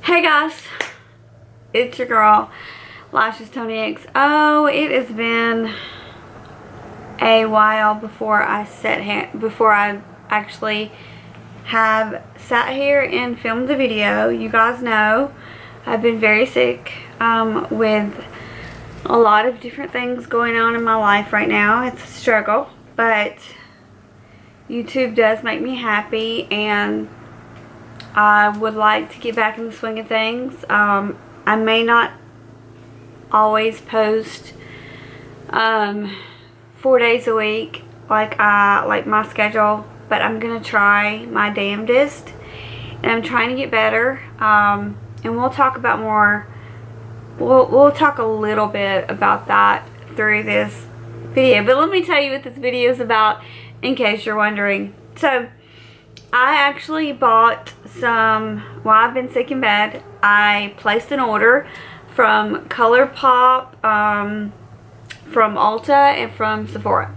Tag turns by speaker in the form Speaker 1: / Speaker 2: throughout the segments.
Speaker 1: Hey guys, it's your girl, Lashes Tony X. Oh, it has been a while before I actually have sat here and filmed a video. You guys know I've been very sick with a lot of different things going on in my life right now. It's a struggle, but YouTube does make me happy, and I would like to get back in the swing of things. I may not always post 4 days a week like my schedule, but I'm gonna try my damnedest, and I'm trying to get better. And we'll talk about more. We'll talk a little bit about that through this video. But let me tell you what this video is about, in case you're wondering. So I actually bought some, while I've been sick in bed, I placed an order from COLOURPOP, from Ulta, and from Sephora.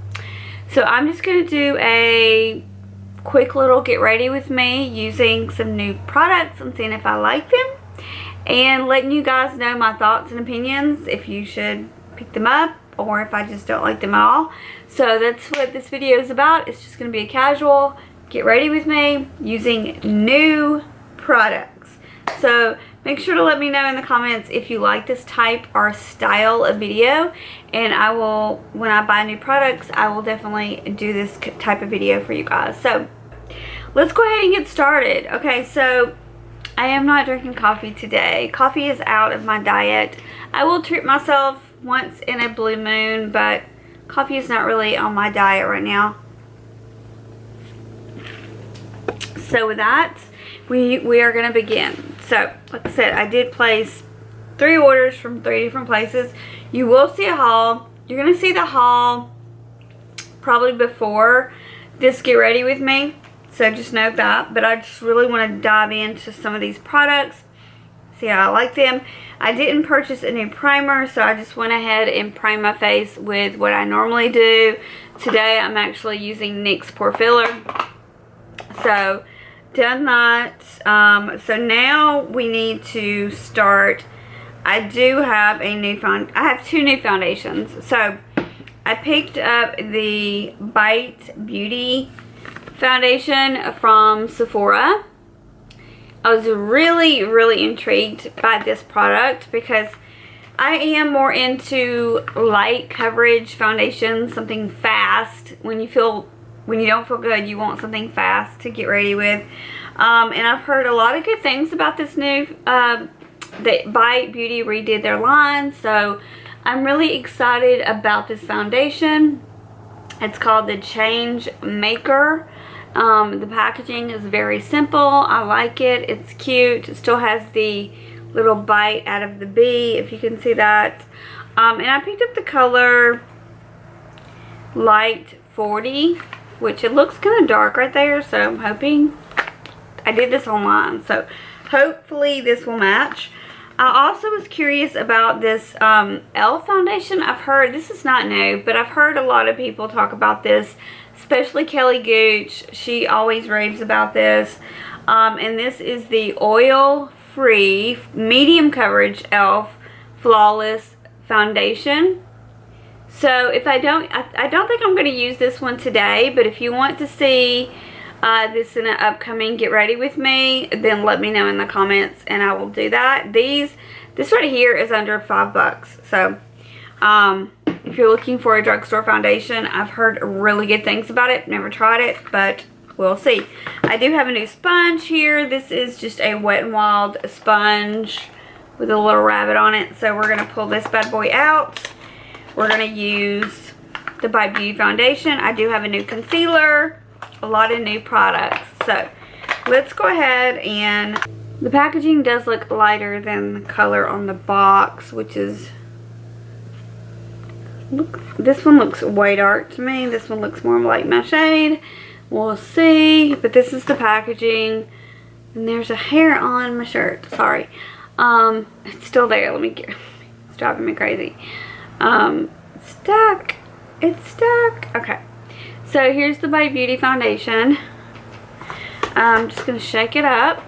Speaker 1: So I'm just going to do a quick little get ready with me using some new products and seeing if I like them, and letting you guys know my thoughts and opinions, if you should pick them up or if I just don't like them at all. So that's what this video is about. It's just going to be a casual get ready with me using new products. So make sure to let me know in the comments if you like this type or style of video, and I will, when I buy new products, I will definitely do this type of video for you guys. So let's go ahead and get started. Okay, so I am not drinking coffee today. Coffee is out of my diet. I will treat myself once in a blue moon, but coffee is not really on my diet right now. So with that, we are going to begin. So, like I said, I did place 3 orders from 3 different places. You will see a haul. You're going to see the haul probably before this get ready with me. So just note that. But I just really want to dive into some of these products, see how I like them. I didn't purchase a new primer, so I just went ahead and primed my face with what I normally do. Today I'm actually using NYX Pore Filler. So done that. So now we need to start. I do have a new I have 2 new foundations. So I picked up the Bite Beauty foundation from Sephora. I was really intrigued by this product because I am more into light coverage foundations, something fast. When you don't feel good, you want something fast to get ready with. And I've heard a lot of good things about this new, that Bite Beauty redid their line. So I'm really excited about this foundation. It's called the Changemaker. The packaging is very simple. I like it. It's cute. It still has the little bite out of the bee, if you can see that. And I picked up the color Light 40. Which it looks kind of dark right there, so I'm hoping, I did this online, so hopefully this will match. I also was curious about this e.l.f. foundation. I've heard, this is not new, but I've heard a lot of people talk about this, especially Kelly Gooch. She always raves about this. And this is the oil-free, medium coverage e.l.f. Flawless foundation. So if I don't think I'm going to use this one today, but if you want to see this in an upcoming get ready with me, then let me know in the comments and I will do that. This right here is under $5. So if you're looking for a drugstore foundation, I've heard really good things about it. Never tried it, but we'll see. I do have a new sponge here. This is just a Wet n Wild sponge with a little rabbit on it. So we're going to pull this bad boy out. We're going to use the Bite Beauty foundation. I do have a new concealer, a lot of new products. So let's go ahead, and the packaging does look lighter than the color on the box, which is, this one looks way dark to me. This one looks more like my shade. We'll see. But this is the packaging. And there's a hair on my shirt. Sorry. It's still there. It's driving me crazy. Stuck. It's stuck. Okay. So here's the Bite Beauty foundation. I'm just going to shake it up.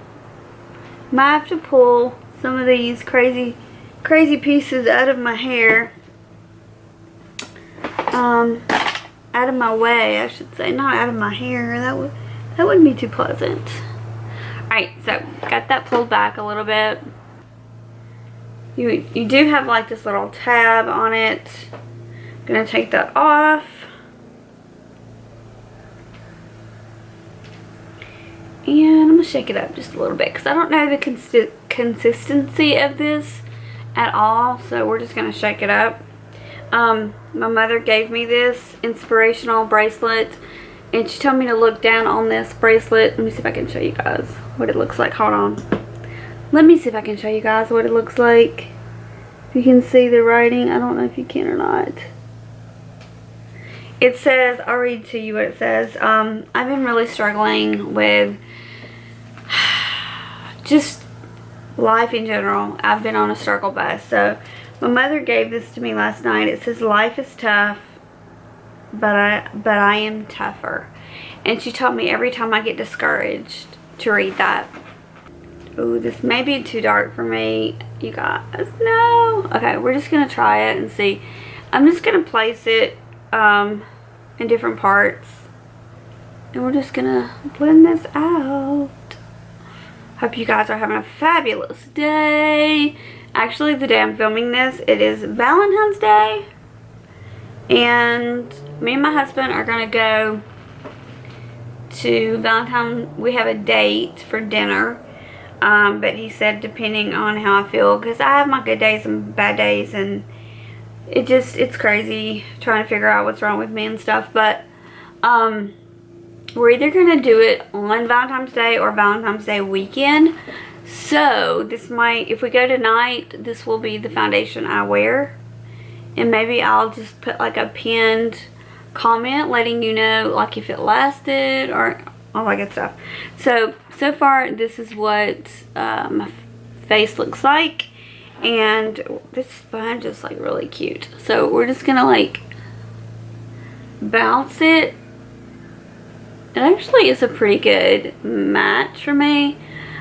Speaker 1: Might have to pull some of these crazy pieces out of my hair. Out of my way, I should say, not out of my hair. That wouldn't be too pleasant. Alright, so got that pulled back a little bit. You do have like this little tab on it. I'm gonna take that off. And I'm gonna shake it up just a little bit because I don't know the consistency of this at all, so we're just gonna shake it up. My mother gave me this inspirational bracelet, and she told me to look down on this bracelet. Let me see if I can show you guys what it looks like. Hold on. Let me see if I can show you guys what it looks like. If you can see the writing. I don't know if you can or not. It says, I'll read to you what it says. I've been really struggling with just life in general. I've been on a struggle bus. So my mother gave this to me last night. It says, life is tough, but I am tougher. And she told me every time I get discouraged to read that. Ooh, this may be too dark for me, you guys. No. Okay, we're just going to try it and see. I'm just going to place it in different parts. And we're just going to blend this out. Hope you guys are having a fabulous day. Actually, the day I'm filming this, it is Valentine's Day. And me and my husband are going to go to Valentine. We have a date for dinner. But he said depending on how I feel, because I have my good days and bad days, and it's crazy trying to figure out what's wrong with me and stuff. But we're either going to do it on Valentine's Day or Valentine's Day weekend. So this might, if we go tonight, this will be the foundation I wear. And maybe I'll just put like a pinned comment letting you know like if it lasted or all that good stuff. So far this is what my face looks like. And this sponge is like really cute. So we're just gonna like bounce it. It actually is a pretty good match for me.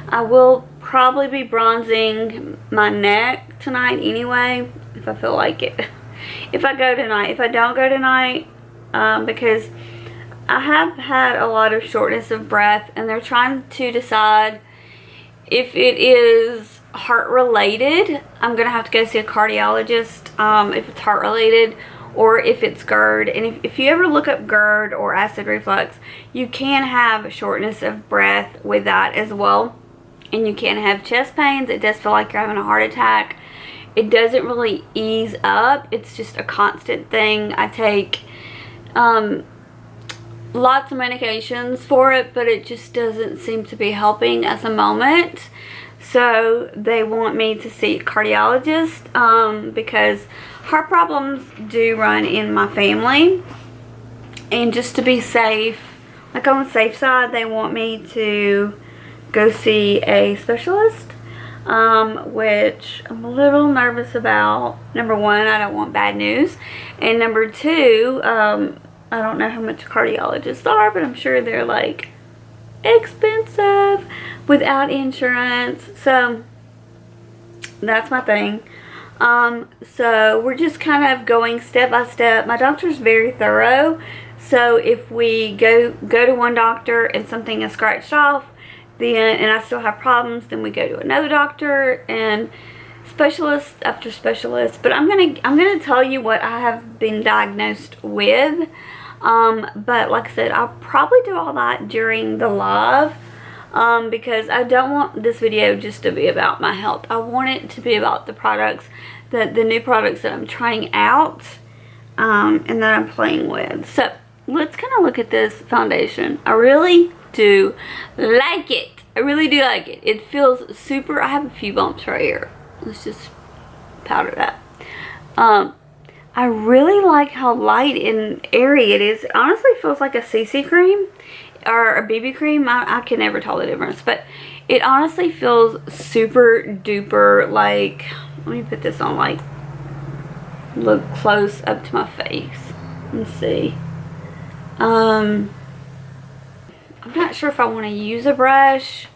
Speaker 1: I will probably be bronzing my neck tonight anyway, if I feel like it. If I go tonight. If I don't go tonight, because I have had a lot of shortness of breath, and they're trying to decide if it is heart related. I'm gonna have to go see a cardiologist if it's heart related, or if it's GERD. And if you ever look up GERD or acid reflux, you can have shortness of breath with that as well. And you can have chest pains. It does feel like you're having a heart attack. It doesn't really ease up. It's just a constant thing. I take lots of medications for it, but it just doesn't seem to be helping at the moment. So they want me to see a cardiologist because heart problems do run in my family. And just to be safe, like on the safe side, they want me to go see a specialist, which I'm a little nervous about. Number one, I don't want bad news. And number two, I don't know how much cardiologists are, but I'm sure they're like expensive without insurance. So that's my thing. So we're just kind of going step by step. My doctor's very thorough. So if we go to one doctor and something is scratched off, then, and I still have problems, then we go to another doctor and specialist after specialist. But I'm gonna tell you what I have been diagnosed with. But like I said, I'll probably do all that during the live, because I don't want this video just to be about my health. I want it to be about the products, the new products that I'm trying out, and that I'm playing with. So let's kind of look at this foundation. I really do like it. I really do like it. It feels super. I have a few bumps right here. Let's just powder that. I really like how light and airy it is. It honestly feels like a CC cream or a BB cream. I can never tell the difference, but it honestly feels super duper like, let me put this on, like look close up to my face. Let's see. I'm not sure if I want to use a brush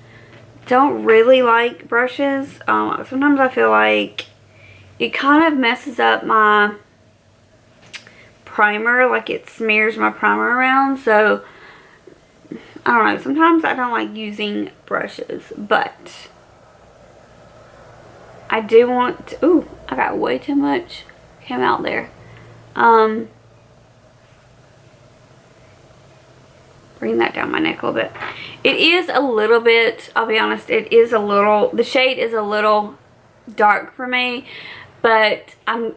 Speaker 1: don't really like brushes. Sometimes I feel like it kind of messes up my primer, like it smears my primer around. So I don't know, sometimes I don't like using brushes, but I do want to, ooh, I got way too much came out there. Bring that down my neck a little bit. It is a little bit, I'll be honest, it is a little, the shade is a little dark for me, but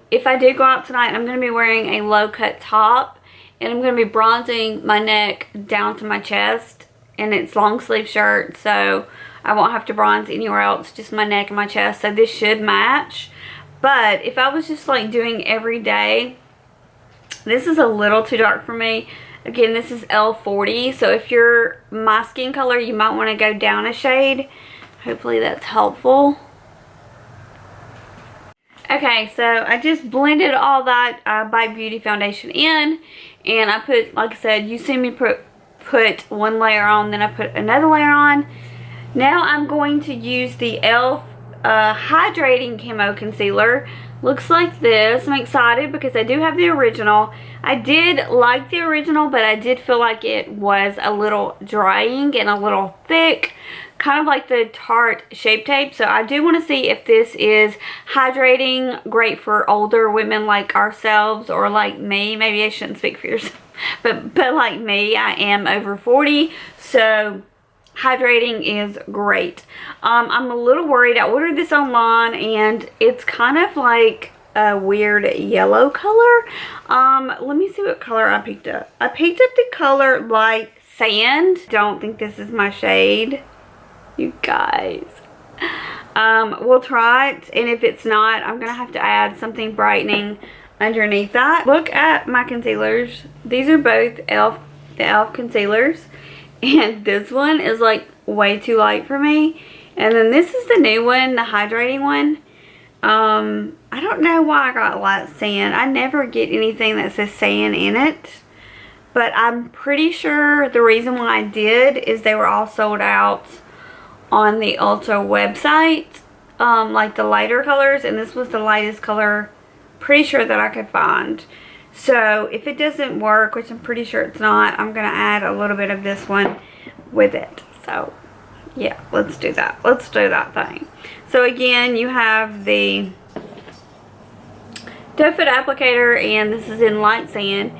Speaker 1: if I do go out tonight, I'm going to be wearing a low cut top, and I'm going to be bronzing my neck down to my chest, and it's long sleeve shirt, so I won't have to bronze anywhere else, just my neck and my chest, so this should match. But if I was just like doing every day, this is a little too dark for me. Again, this is L40, so if you're my skin color, you might want to go down a shade. Hopefully that's helpful. Okay, so I just blended all that Bite Beauty foundation in, and I put, like I said, you see me put one layer on, then I put another layer on. Now I'm going to use the e.l.f. Hydrating Camo Concealer. Looks like this. I'm excited because I do have the original. I did like the original, but I did feel like it was a little drying and a little thick, kind of like the Tarte Shape Tape. So I do want to see if this is hydrating, great for older women like ourselves, or like me. Maybe I shouldn't speak for yourself, but like me, I am over 40, so hydrating is great. I'm a little worried. I ordered this online and it's kind of like a weird yellow color. Let me see what color I picked up. I picked up the color Light Sand. Don't think this is my shade, you guys. We'll try it, and if it's not, I'm gonna have to add something brightening underneath that. Look at my concealers. These are both the e.l.f. concealers, and this one is like way too light for me. And then this is the new one, the hydrating one. I don't know why I got Light Sand. I never get anything that says sand in it, but I'm pretty sure the reason why I did is they were all sold out on the Ulta website, like the lighter colors, and this was the lightest color, pretty sure, that I could find. So if it doesn't work, which I'm pretty sure it's not, I'm going to add a little bit of this one with it. So yeah, let's do that. Let's do that thing. So again, you have the doe foot applicator, and this is in Light Sand.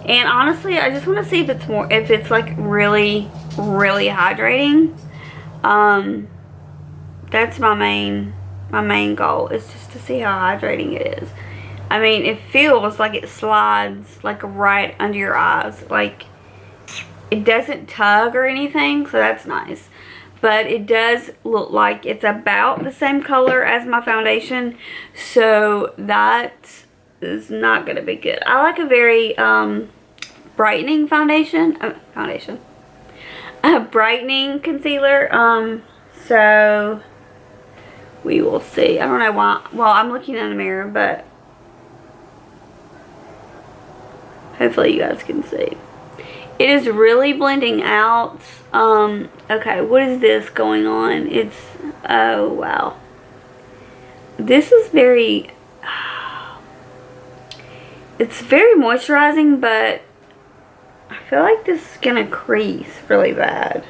Speaker 1: And honestly, I just want to see if it's more, if it's like really, really hydrating. That's my main goal, is just to see how hydrating it is. I mean, it feels like it slides like right under your eyes. Like, it doesn't tug or anything, so that's nice. But it does look like it's about the same color as my foundation, so that is not going to be good. I like a very brightening foundation. A brightening concealer. So we will see. I don't know why. Well, I'm looking in the mirror, but hopefully you guys can see. It is really blending out. Okay, what is this going on? It's, oh wow. This is very, it's very moisturizing, but I feel like this is gonna crease really bad.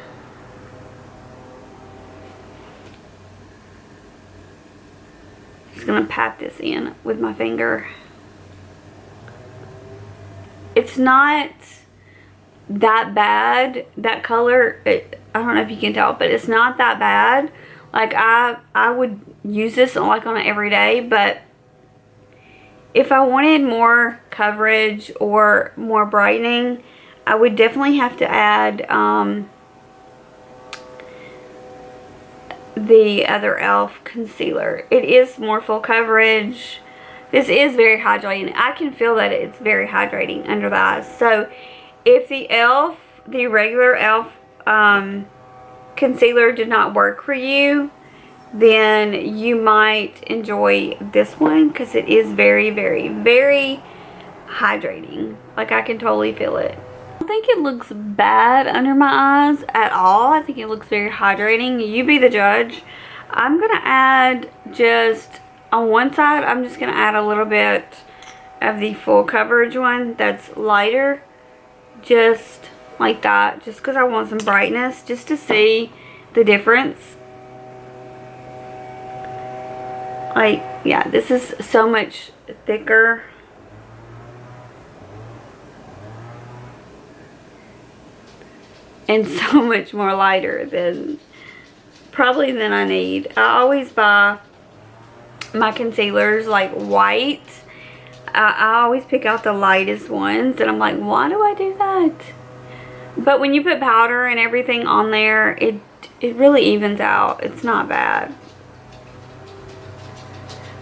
Speaker 1: Just gonna pat this in with my finger. It's not that bad, that color. I don't know if you can tell, but it's not that bad. Like, I would use this like on an everyday, but if I wanted more coverage or more brightening, I would definitely have to add the other e.l.f. concealer. It is more full coverage. This is very hydrating. I can feel that it's very hydrating under the eyes. So if the e.l.f., the regular e.l.f. Concealer did not work for you, then you might enjoy this one, because it is very, very, very hydrating. Like, I can totally feel it. One think it looks bad under my eyes at all. I think it looks very hydrating. You be the judge. I'm going to add just on one side, I'm just going to add a little bit of the full coverage one that's lighter. Just like that. Just because I want some brightness. Just to see the difference. Like, yeah, this is so much thicker. And so much more lighter than probably than I need. I always buy my concealers like white. I always pick out the lightest ones and I'm like, why do I do that? But when you put powder and everything on there, it really evens out. It's not bad.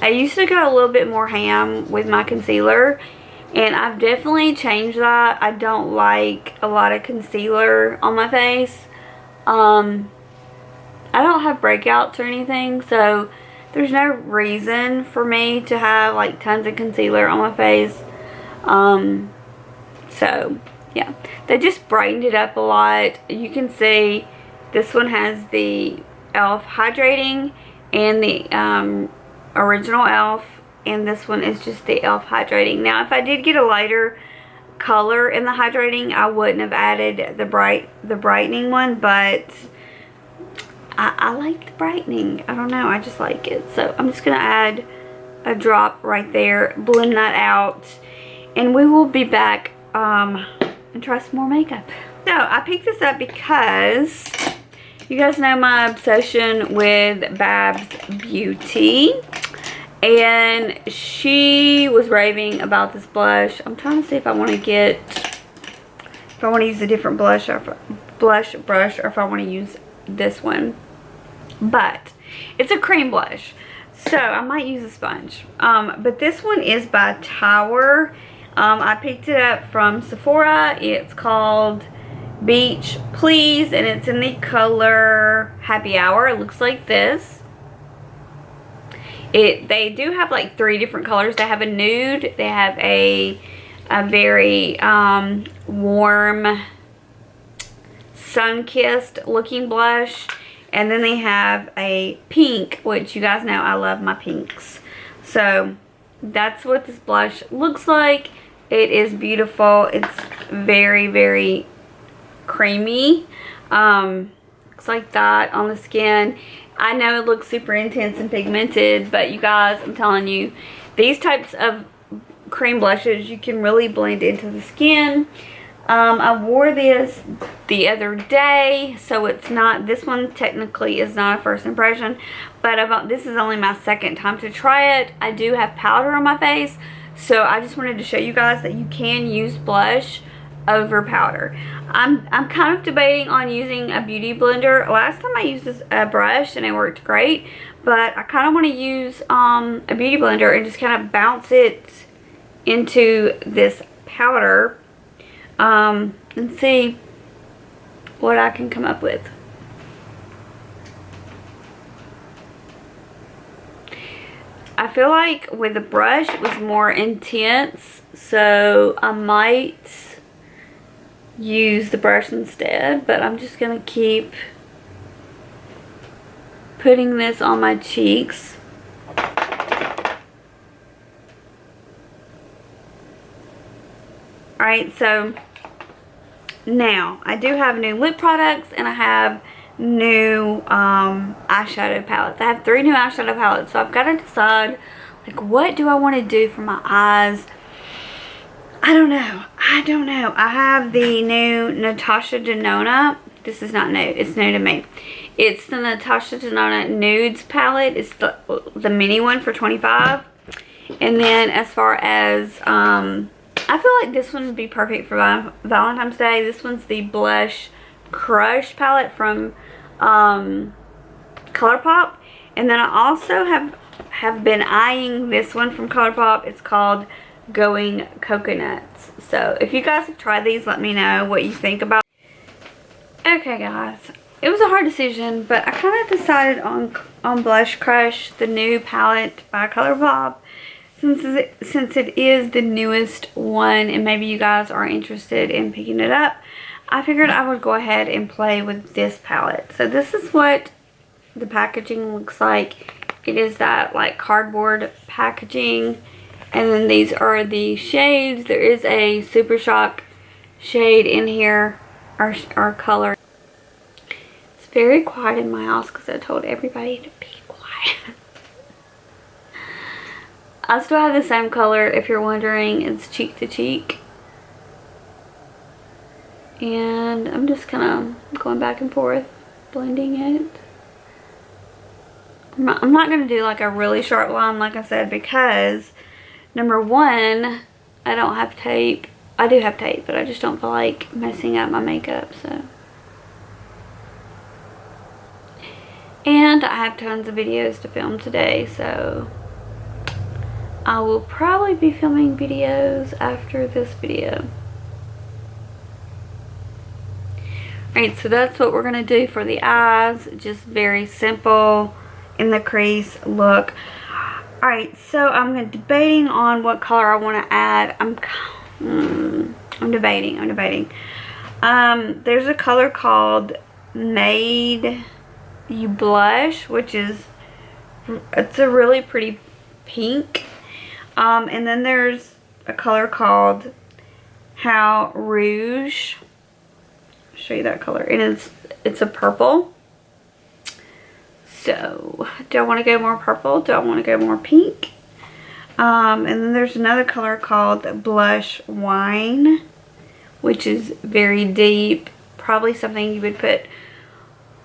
Speaker 1: I used to go a little bit more ham with my concealer, and I've definitely changed that. I don't like a lot of concealer on my face. I don't have breakouts or anything, so there's no reason for me to have like tons of concealer on my face. So yeah, they just brightened it up a lot. You can see this one has the e.l.f. Hydrating and the original e.l.f. and this one is just the e.l.f. Hydrating. Now if I did get a lighter color in the hydrating, I wouldn't have added the brightening one, but I like the brightening. I don't know, I just like it. So I'm just going to add a drop right there, blend that out, and we will be back and try some more makeup. So I picked this up because you guys know my obsession with Babs Beauty, and she was raving about this blush. I'm trying to see if I want to use a different blush brush, or if I want to use this one. But it's a cream blush, so I might use a sponge. But this one is by Tower. I picked it up from Sephora. It's called Beach Please, and it's in the color Happy Hour. It looks like this. They do have like 3 different colors. They have a nude, they have a very warm sun-kissed looking blush, and then they have a pink, which you guys know I love my pinks. So that's what this blush looks like. It is beautiful. It's very, very creamy. Looks like that on the skin. I know it looks super intense and pigmented, but you guys, I'm telling you, these types of cream blushes, you can really blend into the skin. I wore this the other day, so it's not, this one technically is not a first impression, but this is only my second time to try it. I do have powder on my face, so I just wanted to show you guys that you can use blush over powder. I'm kind of debating on using a beauty blender. Last time I used a brush and it worked great, but I kind of want to use a beauty blender and just kind of bounce it into this powder and see what I can come up with. I feel like with the brush it was more intense, so I might use the brush instead, but I'm just going to keep putting this on my cheeks. Alright, so now I do have new lip products and I have new eyeshadow palettes. I have 3 new eyeshadow palettes, so I've got to decide, like, what do I want to do for my eyes? I don't know. I have the new Natasha Denona. This is not new. It's new to me. It's the Natasha Denona Nudes palette. It's the mini one for $25. And then as far as I feel like this one would be perfect for Valentine's Day. This one's the Blush Crush palette from ColourPop. And then I also have been eyeing this one from ColourPop. It's called Going Coconuts. So if you guys have tried these, let me know what you think about. Okay guys, it was a hard decision, but I kind of decided on Blush Crush, the new palette by ColourPop. since it is the newest one and maybe you guys are interested in picking it up, I figured I would go ahead and play with this palette. So this is what the packaging looks like. It is that like cardboard packaging, and then these are the shades. There is a Super Shock shade in here, our color. It's very quiet in my house because I told everybody to be quiet. I still have the same color, if you're wondering. It's Cheek to Cheek. And I'm just kind of going back and forth, blending it. I'm not going to do like a really sharp line, like I said, because number one, I don't have tape. I do have tape, but I just don't feel like messing up my makeup, so. And I have tons of videos to film today, so I will probably be filming videos after this video. Alright, so that's what we're going to do for the eyes. Just very simple in the crease look. Alright, so I'm debating on what color I want to add. I'm debating. There's a color called Made You Blush, which is, it's a really pretty pink. And then there's a color called How Rouge. I'll show you that color. And it's a purple. So, do I want to go more purple? Do I want to go more pink? And then there's another color called Blush Wine, which is very deep. Probably something you would put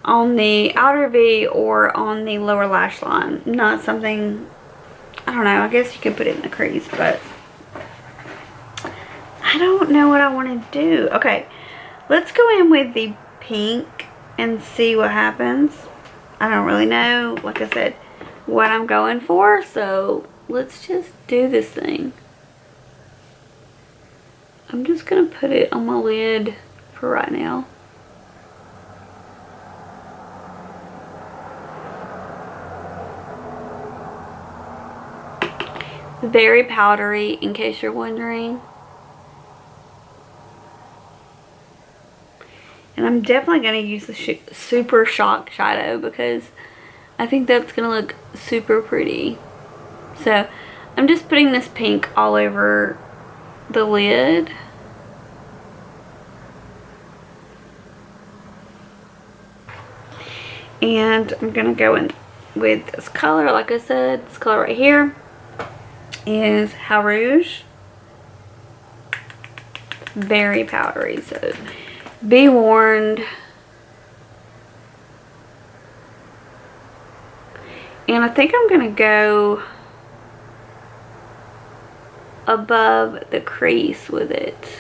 Speaker 1: on the outer V or on the lower lash line. Not something, I don't know, I guess you could put it in the crease, but I don't know what I want to do. Okay, let's go in with the pink and see what happens. I don't really know, like I said, what I'm going for, so let's just do this thing. I'm just going to put it on my lid for right now. It's very powdery, in case you're wondering. And I'm definitely going to use the Super Shock shadow because I think that's going to look super pretty. So, I'm just putting this pink all over the lid. And I'm going to go in with this color, like I said. This color right here is How Rouge. Very powdery, so be warned. And I think I'm going to go above the crease with it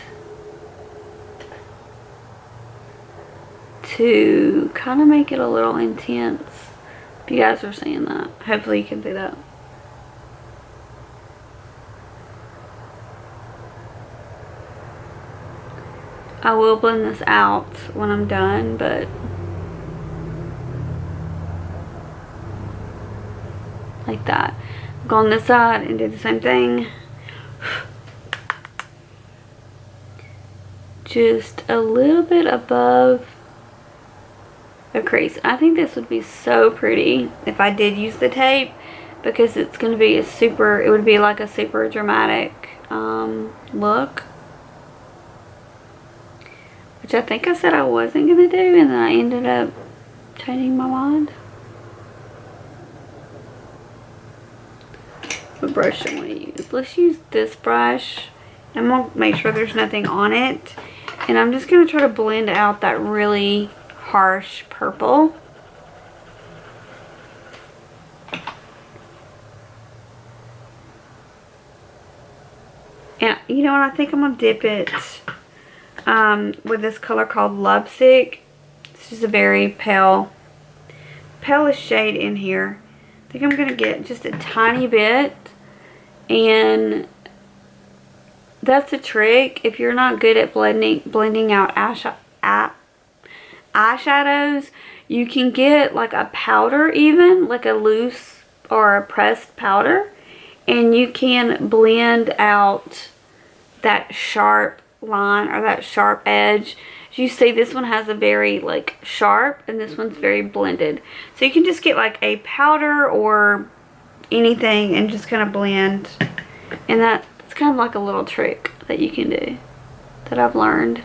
Speaker 1: to kind of make it a little intense. If you guys are seeing that, hopefully you can see that. I will blend this out when I'm done, but like that. Go on this side and do the same thing. Just a little bit above the crease. I think this would be so pretty if I did use the tape, because it's going to be it would be like a super dramatic look. Which I think I said I wasn't going to do, and then I ended up changing my mind. What brush do I want to use? Let's use this brush. I'm going to make sure there's nothing on it. And I'm just going to try to blend out that really harsh purple. And you know what? I think I'm going to dip it with this color called Lovesick. This is a very palest shade in here. I think I'm going to get just a tiny bit. And that's a trick. If you're not good at blending out eyeshadows, you can get like a powder, even like a loose or a pressed powder, and you can blend out that sharp line or that sharp edge. As you see, this one has a very like sharp, and this one's very blended. So you can just get like a powder or anything and just kind of blend. And that's kind of like a little trick that you can do that I've learned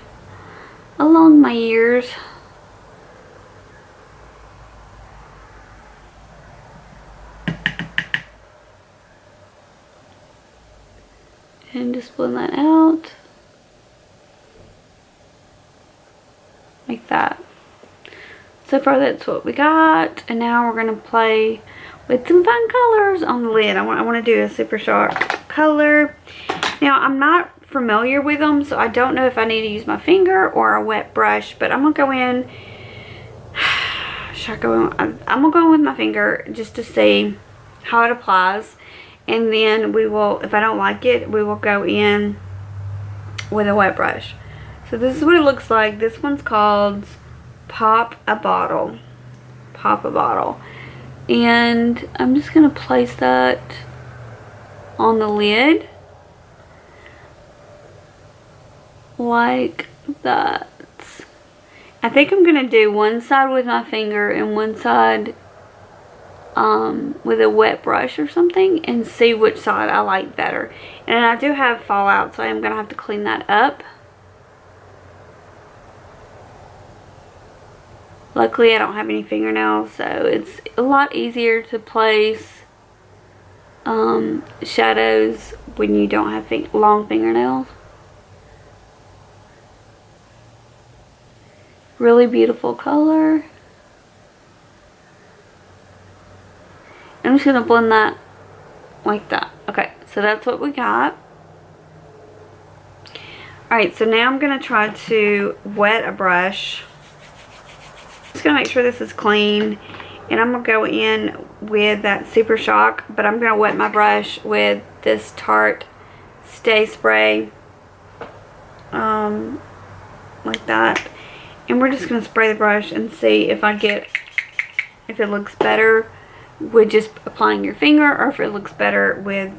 Speaker 1: along my years. And just blend that out like that. So far that's what we got, and now we're gonna play with some fun colors on the lid. I want to do a super sharp color. Now I'm not familiar with them, so I don't know if I need to use my finger or a wet brush, but I'm gonna go in. Should I go in? I'm gonna go in with my finger just to see how it applies. And then we will, if I don't like it, we will go in with a wet brush. So this is what it looks like. This one's called Pop a Bottle. Pop a Bottle. And I'm just going to place that on the lid. Like that. I think I'm going to do one side with my finger and one side with a wet brush or something, and see which side I like better. And I do have fallout, so I am going to have to clean that up. Luckily I don't have any fingernails, so it's a lot easier to place shadows when you don't have long fingernails. Really beautiful color. I'm just going to blend that like that. Okay, so that's what we got. Alright, so now I'm going to try to wet a brush. Just going to make sure this is clean. And I'm going to go in with that Super Shock, but I'm going to wet my brush with this Tarte Stay Spray. Like that. And we're just going to spray the brush and see if if it looks better with just applying your finger, or if it looks better with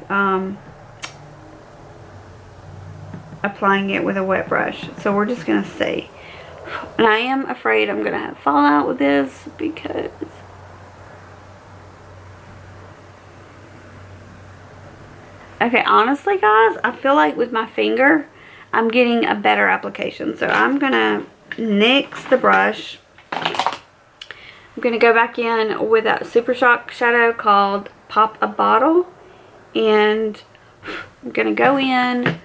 Speaker 1: applying it with a wet brush. So we're just gonna see. And I am afraid I'm gonna have fallout with this because okay, honestly guys, I feel like with my finger I'm getting a better application. So I'm gonna nix the brush. I'm going to go back in with that Super Shock shadow called Pop a Bottle. And I'm going to go in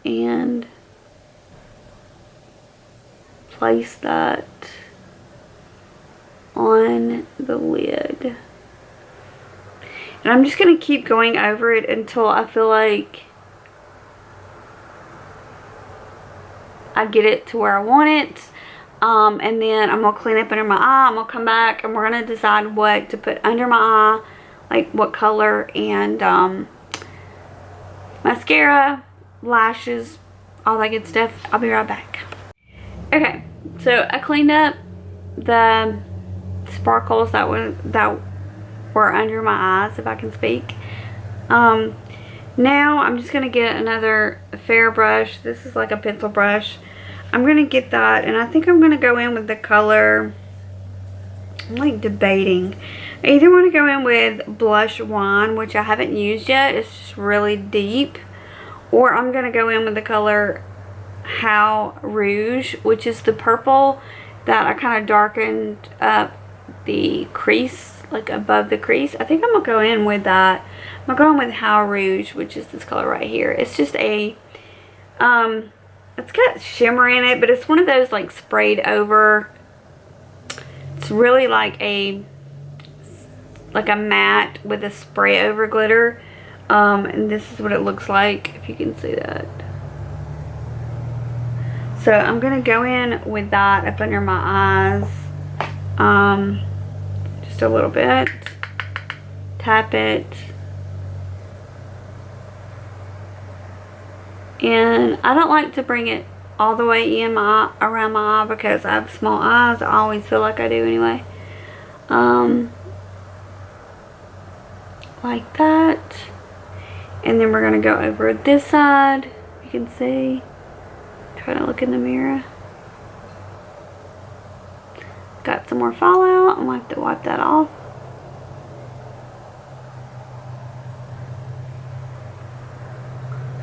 Speaker 1: and place that on the lid. And I'm just going to keep going over it until I feel like I get it to where I want it. And then I'm going to clean up under my eye. I'm going to come back and we're going to decide what to put under my eye, like what color, and mascara, lashes, all that good stuff. I'll be right back. Okay, so I cleaned up the sparkles that were under my eyes, if I can speak. Now I'm just going to get another fair brush. This is like a pencil brush. I'm going to get that, and I think I'm going to go in with the color, I'm like debating. I either want to go in with Blush Wine, which I haven't used yet, it's just really deep, or I'm going to go in with the color How Rouge, which is the purple that I kind of darkened up the crease, like above the crease. I think I'm going to go in with that. I'm going to go in with How Rouge, which is this color right here. It's just a, it's got shimmer in it, but it's one of those like sprayed over. It's really like a matte with a spray over glitter. And this is what it looks like, if you can see that. So I'm going to go in with that up under my eyes. Just a little bit. Tap it. And I don't like to bring it all the way in around my eye because I have small eyes. I always feel like I do anyway. Like that. And then we're going to go over this side. You can see. Try to look in the mirror. Got some more fallout. I'm going to have to wipe that off.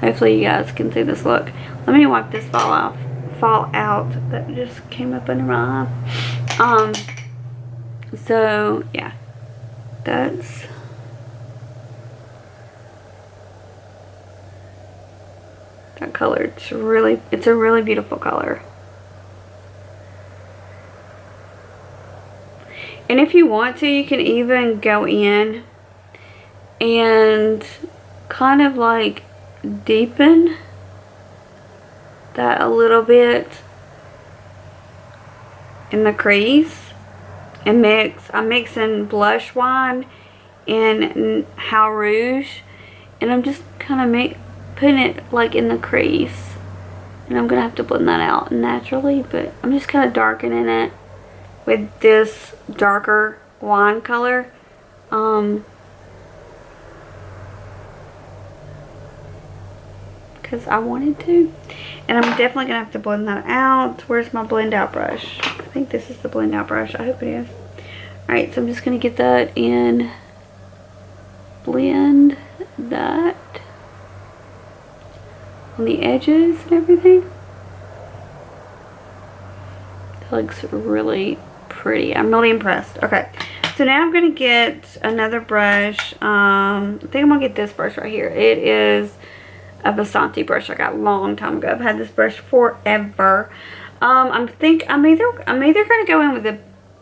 Speaker 1: Hopefully you guys can see this look. Let me wipe this fallout that just came up under my eye. So yeah, that's that color. It's a really beautiful color. And if you want to, you can even go in and kind of like deepen that a little bit in the crease and mix. I'm mixing blush wine and How Rouge, and I'm just kind of putting it like in the crease, and I'm gonna have to blend that out naturally, but I'm just kind of darkening it with this darker wine color. Because I wanted to, and I'm definitely gonna have to blend that out. Where's my blend out brush? I think this is the blend out brush. I hope it is. Alright, so I'm just gonna get that in, blend that on the edges and everything. That looks really pretty. I'm really impressed. Okay, so now I'm gonna get another brush. I think I'm gonna get this brush right here. It is a Versace brush I got a long time ago. I've had this brush forever. I'm either gonna go in with the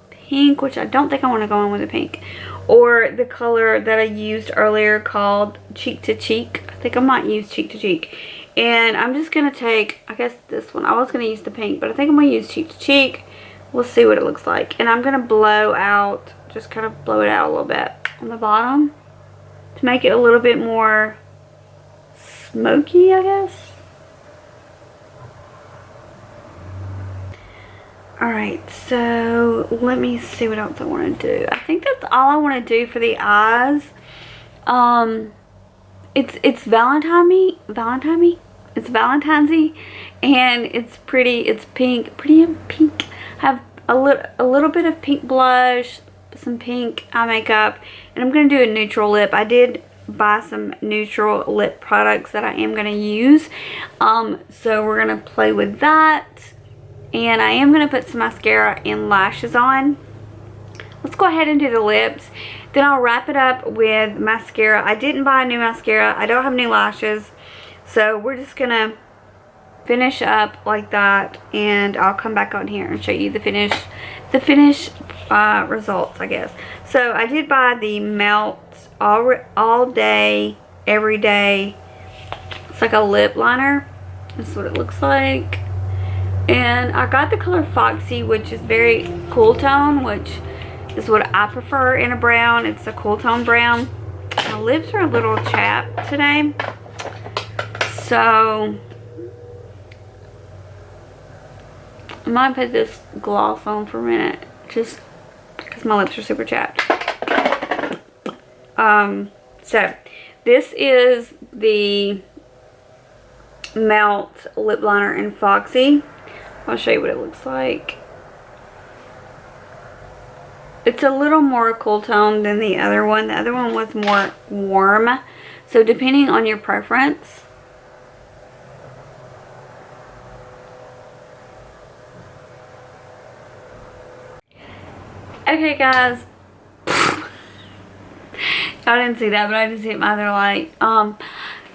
Speaker 1: pink, which I don't think I want to go in with the pink, or the color that I used earlier called Cheek to Cheek. I think I might use Cheek to Cheek. And I'm just gonna take, I guess this one. I was gonna use the pink, but I think I'm gonna use Cheek to Cheek. We'll see what it looks like. And I'm gonna blow out, just kind of blow it out a little bit on the bottom to make it a little bit more smoky, I guess. Alright, so let me see what else I want to do. I think that's all I want to do for the eyes. It's Valentine's-y, and it's pretty, it's pink, pretty and pink. I have a little bit of pink blush, some pink eye makeup, and I'm going to do a neutral lip. I did buy some neutral lip products that I am going to use. So we're going to play with that. And I am going to put some mascara and lashes on. Let's go ahead and do the lips. Then I'll wrap it up with mascara. I didn't buy a new mascara. I don't have new lashes. So we're just going to finish up like that. And I'll come back on here and show you the finish results, I guess. So I did buy the Melt all day, every day. It's like a lip liner. This is what it looks like. And I got the color Foxy, which is very cool tone, which is what I prefer in a brown. It's a cool tone brown. My lips are a little chapped today, so I might put this gloss on for a minute, just because my lips are super chapped. So this is the Melt lip liner in Foxy. I'll show you what it looks like. It's a little more cool tone than the other one. The other one was more warm. So depending on your preference. Okay guys. Y'all didn't see that, but I just hit my other light.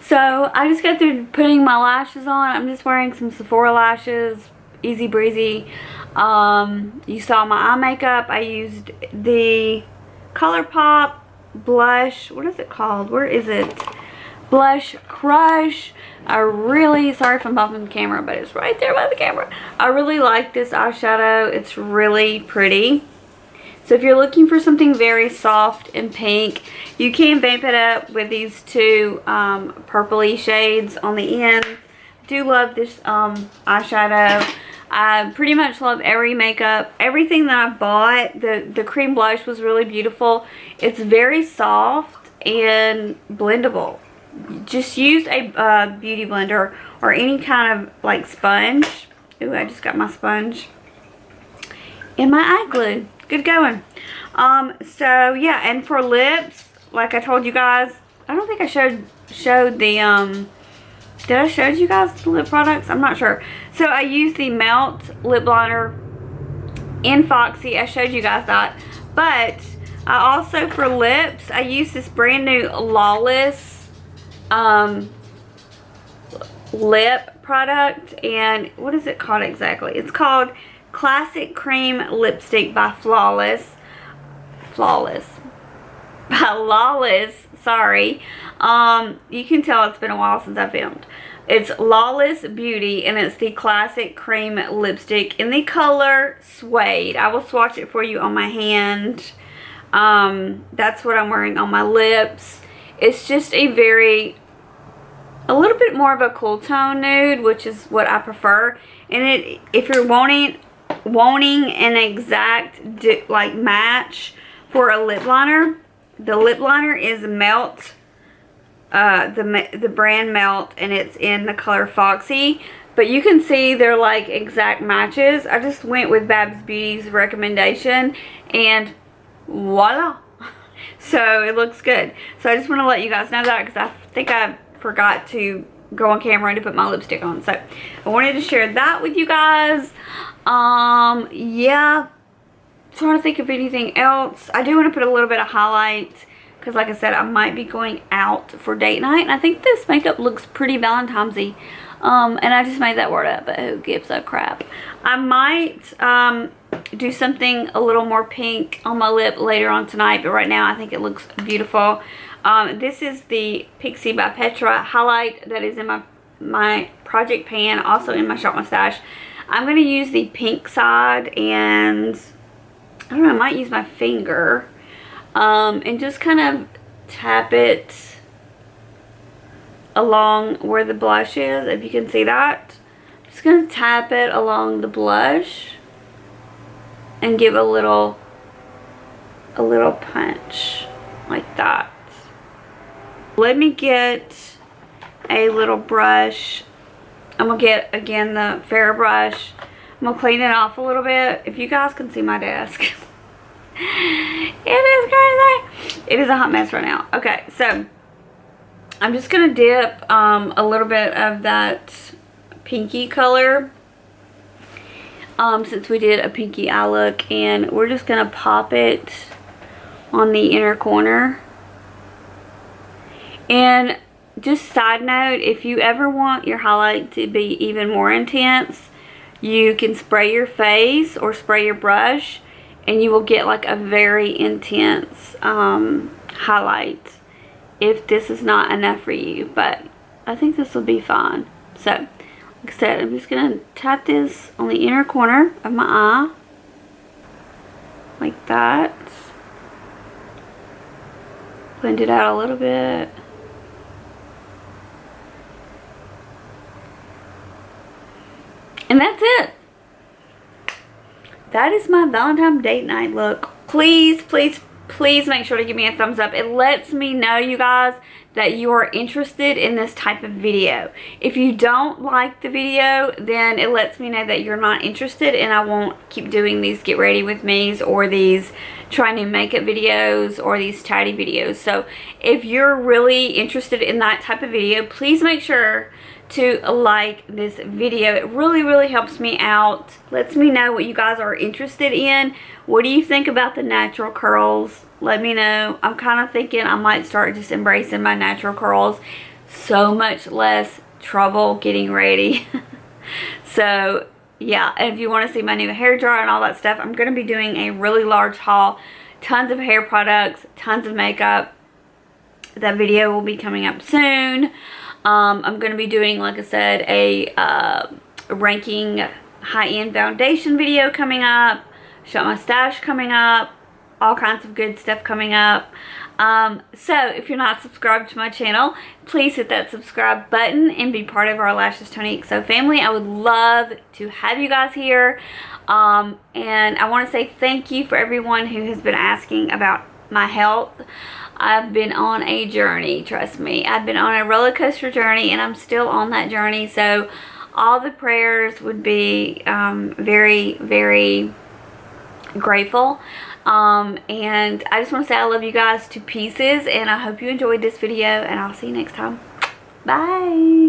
Speaker 1: So I just got through putting my lashes on. I'm just wearing some Sephora lashes. Easy breezy. You saw my eye makeup. I used the ColourPop Blush. What is it called? Where is it? Blush Crush. Sorry if I'm bumping the camera, but it's right there by the camera. I really like this eyeshadow. It's really pretty. So if you're looking for something very soft and pink, you can vamp it up with these two purpley shades on the end. I do love this eyeshadow. I pretty much love every makeup. Everything that I bought, the cream blush was really beautiful. It's very soft and blendable. just use a beauty blender or any kind of like sponge. Ooh, I just got my sponge and my eye glue. Good going. So yeah, and for lips, like I told you guys, I don't think I showed the did I show you guys the lip products? I'm not sure. So I used the Melt lip liner in Foxy. I showed you guys that. But I also, for lips, I used this brand new Lawless lip product. And what is it called exactly? It's called Classic Cream Lipstick by Flawless. By Lawless, sorry. You can tell it's been a while since I filmed. It's Lawless Beauty, and it's the Classic Cream Lipstick in the color Suede. I will swatch it for you on my hand. That's what I'm wearing on my lips. It's just a little bit more of a cool tone nude, which is what I prefer. And if you're wanting an exact like match for a lip liner, the lip liner is Melt, the brand Melt, and it's in the color Foxy. But you can see they're like exact matches. I just went with Babs Beauty's recommendation, and voila. So it looks good. So I just want to let you guys know that, because I think I forgot to go on camera and to put my lipstick on. So I wanted to share that with you guys. Yeah. Trying to think of anything else. I do want to put a little bit of highlight, because like I said, I might be going out for date night, and I think this makeup looks pretty Valentine's-y. And I just made that word up, but who gives a crap. I might do something a little more pink on my lip later on tonight, but right now I think it looks beautiful. This is the Pixie by Petra highlight that is in my project pan, also in my Shop My Stash. I'm going to use the pink side, and I don't know, I might use my finger and just kind of tap it along where the blush is, if you can see that. Just going to tap it along the blush and give a little punch like that. Let me get a little brush. I'm going to get, again, the Fair brush. I'm going to clean it off a little bit. If you guys can see my desk. It is crazy. It is a hot mess right now. Okay, so I'm just going to dip a little bit of that pinky color. Since we did a pinky eye look. And we're just going to pop it on the inner corner. And just side note, if you ever want your highlight to be even more intense, you can spray your face or spray your brush, and you will get like a very intense highlight if this is not enough for you. But I think this will be fine. So, like I said, I'm just going to tap this on the inner corner of my eye. Like that. Blend it out a little bit. And that's it. That is my Valentine's date night look. Please, please, please make sure to give me a thumbs up. It lets me know, you guys, that you are interested in this type of video. If you don't like the video, then it lets me know that you're not interested, and I won't keep doing these get ready with me's or these try new makeup videos or these chatty videos. So if you're really interested in that type of video, please make sure to like this video. It really, really helps me out. Lets me know what you guys are interested in. What do you think about the natural curls? Let me know. I'm kind of thinking I might start just embracing my natural curls. So much less trouble getting ready. So yeah, and if you want to see my new hair dryer and all that stuff, I'm going to be doing a really large haul. Tons of hair products, tons of makeup. That video will be coming up soon. I'm going to be doing, like I said, a ranking high-end foundation video coming up. Shop My Stash coming up. All kinds of good stuff coming up. So if you're not subscribed to my channel, please hit that subscribe button and be part of our Lashes Tony XO family. I would love to have you guys here. And I want to say thank you for everyone who has been asking about my health. I've been on a journey, trust me. I've been on a roller coaster journey, and I'm still on that journey. So all the prayers would be very, very grateful. And I just want to say I love you guys to pieces, and I hope you enjoyed this video, and I'll see you next time. Bye.